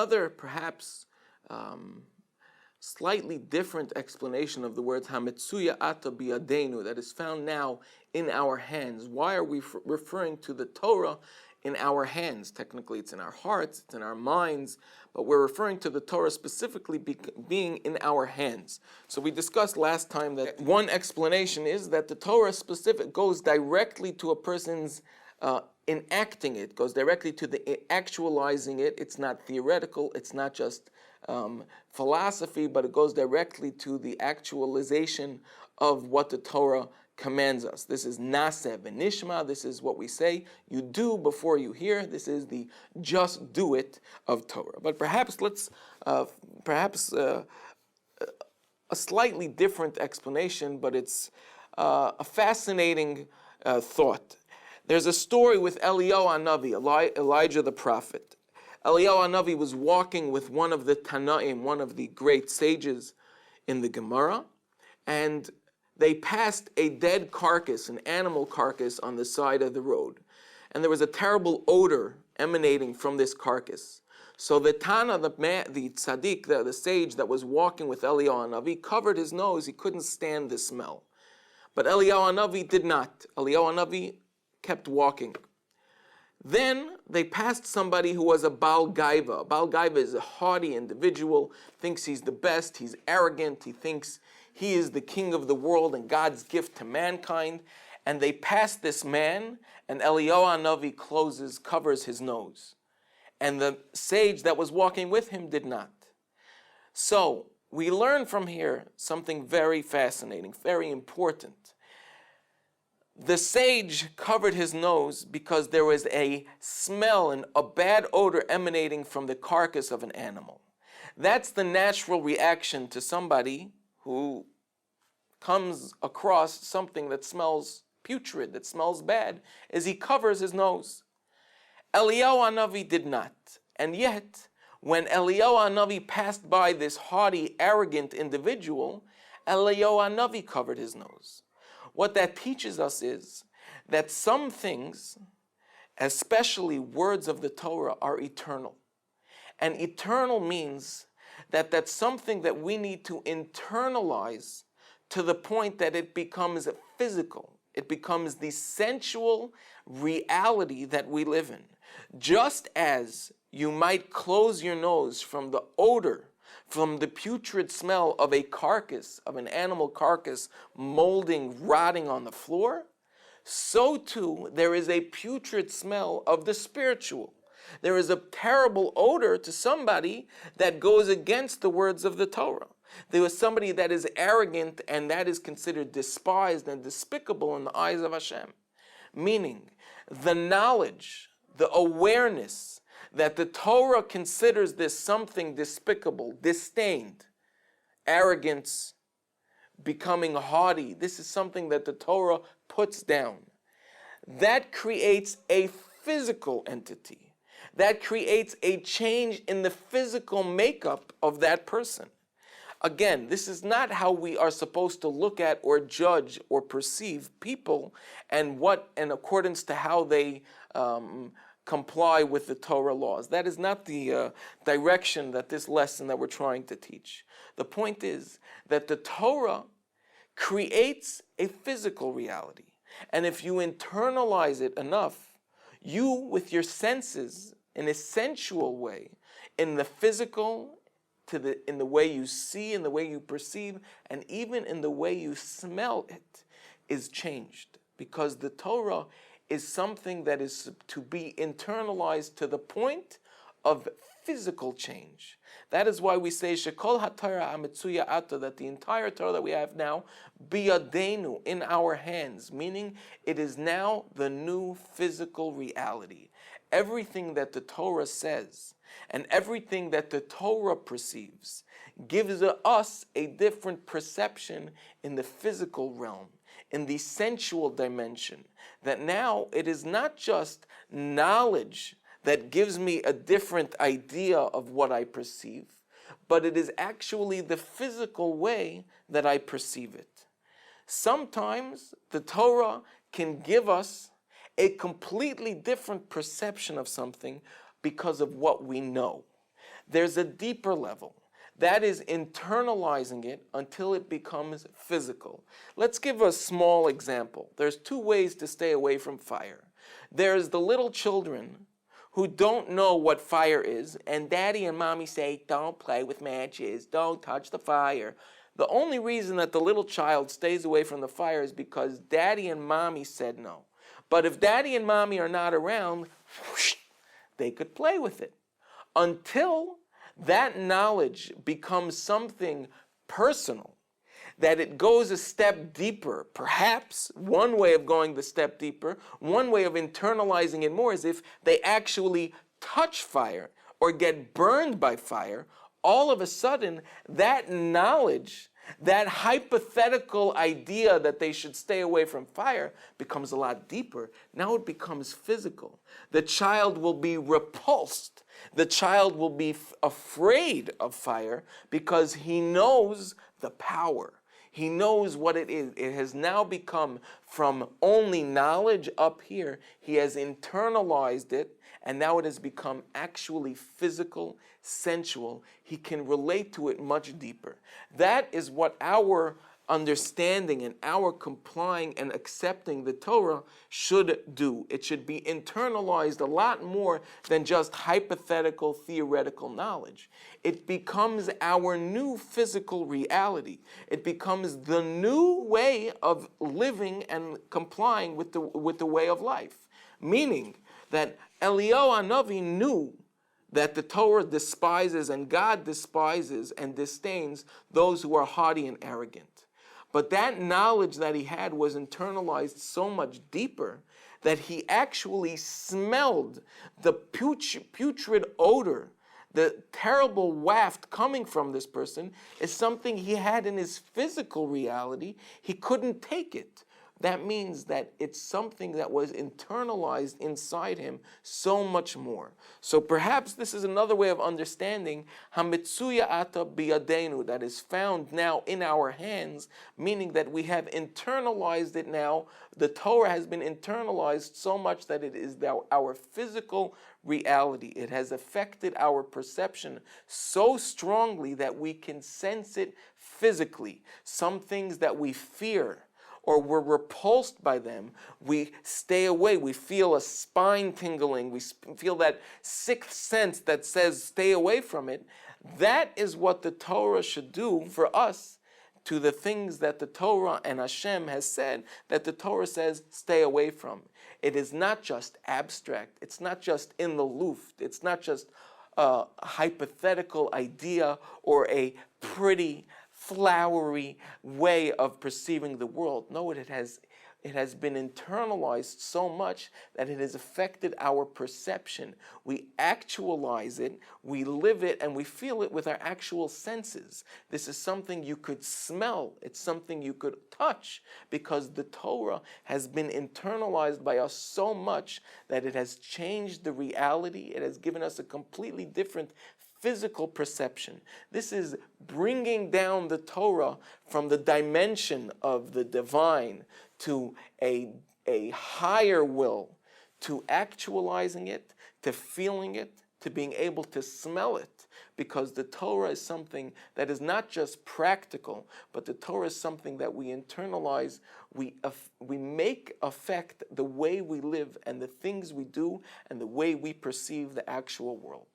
another, perhaps, slightly different explanation of the words Hametsuya ata biyadenu, that is found now in our hands. Why are we referring to the Torah in our hands? Technically, it's in our hearts, it's in our minds, but we're referring to the Torah specifically being in our hands. So we discussed last time that one explanation is that the Torah specific goes directly to a person's enacting it, goes directly to the actualizing it. It's not theoretical, it's not just philosophy, but it goes directly to the actualization of what the Torah commands us. This is naseh v'nishma. This is what we say you do before you hear. This is the just do it of Torah. But perhaps a slightly different explanation, but it's a fascinating thought. There's a story with Eliyahu Hanavi, Elijah the prophet. Eliyahu Hanavi was walking with one of the Tanaim, one of the great sages in the Gemara, and they passed a dead carcass, an animal carcass, on the side of the road. And there was a terrible odor emanating from this carcass. So the Tana, the tzaddik, the sage that was walking with Eliyahu Hanavi, covered his nose. He couldn't stand the smell. But Eliyahu Hanavi did not. Eliyahu Hanavi kept walking. Then they passed somebody who was a Baal Gaiva. A Baal Gaiva is a haughty individual, thinks he's the best, he's arrogant, he thinks he is the king of the world and God's gift to mankind. And they passed this man, and Eliyahu Hanavi covers his nose. And the sage that was walking with him did not. So we learn from here something very fascinating, very important. The sage covered his nose because there was a smell and a bad odor emanating from the carcass of an animal. That's the natural reaction to somebody who comes across something that smells putrid, that smells bad, is he covers his nose. Eliyahu Hanavi did not. And yet, when Eliyahu Hanavi passed by this haughty, arrogant individual, Eliyahu Hanavi covered his nose. What that teaches us is that some things, especially words of the Torah, are eternal. And eternal means that that's something that we need to internalize to the point that it becomes physical. It becomes the sensual reality that we live in. Just as you might close your nose from the odor, from the putrid smell of a carcass, of an animal carcass, molding, rotting on the floor, so too there is a putrid smell of the spiritual. There is a terrible odor to somebody that goes against the words of the Torah. There is somebody that is arrogant and that is considered despised and despicable in the eyes of Hashem. Meaning, the knowledge, the awareness that the Torah considers this something despicable, disdained, arrogance, becoming haughty. This is something that the Torah puts down. That creates a physical entity. That creates a change in the physical makeup of that person. Again, this is not how we are supposed to look at or judge or perceive people and what, in accordance to how they comply with the Torah laws. That is not the direction that this lesson that we're trying to teach. The point is that the Torah creates a physical reality. And if you internalize it enough, you, with your senses, in a sensual way, in the physical, in the way you see, in the way you perceive, and even in the way you smell it, is changed. Because the Torah is something that is to be internalized to the point of physical change. That is why we say Shekol HaTorah HaMetsuya Ata, that the entire Torah that we have now, biyadenu, in our hands, meaning it is now the new physical reality. Everything that the Torah says and everything that the Torah perceives gives us a different perception in the physical realm, in the sensual dimension, that now it is not just knowledge that gives me a different idea of what I perceive, but it is actually the physical way that I perceive it. Sometimes the Torah can give us a completely different perception of something because of what we know. There's a deeper level. That is internalizing it until it becomes physical. Let's give a small example. There's two ways to stay away from fire. There's the little children who don't know what fire is, and daddy and mommy say, don't play with matches, don't touch the fire. The only reason that the little child stays away from the fire is because daddy and mommy said no. But if daddy and mommy are not around, whoosh, they could play with it. Until that knowledge becomes something personal, that it goes a step deeper. Perhaps one way of going the step deeper, one way of internalizing it more is if they actually touch fire or get burned by fire. All of a sudden, that knowledge, that hypothetical idea that they should stay away from fire becomes a lot deeper. Now it becomes physical. The child will be repulsed. The child will be afraid of fire because he knows the power. He knows what it is. It has now become from only knowledge up here, he has internalized it, and now it has become actually physical, sensual. He can relate to it much deeper. That is what our understanding and our complying and accepting the Torah should do. It should be internalized a lot more than just hypothetical, theoretical knowledge. It becomes our new physical reality. It becomes the new way of living and complying with the way of life. Meaning that Eliyahu Hanavi knew that the Torah despises and God despises and disdains those who are haughty and arrogant. But that knowledge that he had was internalized so much deeper that he actually smelled the putrid odor, the terrible waft coming from this person is something he had in his physical reality. He couldn't take it. That means that it's something that was internalized inside him so much more. So perhaps this is another way of understanding Hamitsuya ata biyadenu, that is found now in our hands, meaning that we have internalized it now. The Torah has been internalized so much that it is now our physical reality. It has affected our perception so strongly that we can sense it physically. Some things that we fear or we're repulsed by them, we stay away. We feel a spine tingling. We feel that sixth sense that says stay away from it. That is what the Torah should do for us to the things that the Torah and Hashem has said, that the Torah says stay away from. It is not just abstract. It's not just in the Luft. It's not just a hypothetical idea or a pretty flowery way of perceiving the world. No, it has been internalized so much that it has affected our perception. We actualize it, we live it, and we feel it with our actual senses. This is something you could smell. It's something you could touch, because the Torah has been internalized by us so much that it has changed the reality. It has given us a completely different physical perception. This is bringing down the Torah from the dimension of the divine to a higher will, to actualizing it, to feeling it, to being able to smell it. Because the Torah is something that is not just practical, but the Torah is something that we internalize, we make affect the way we live and the things we do and the way we perceive the actual world.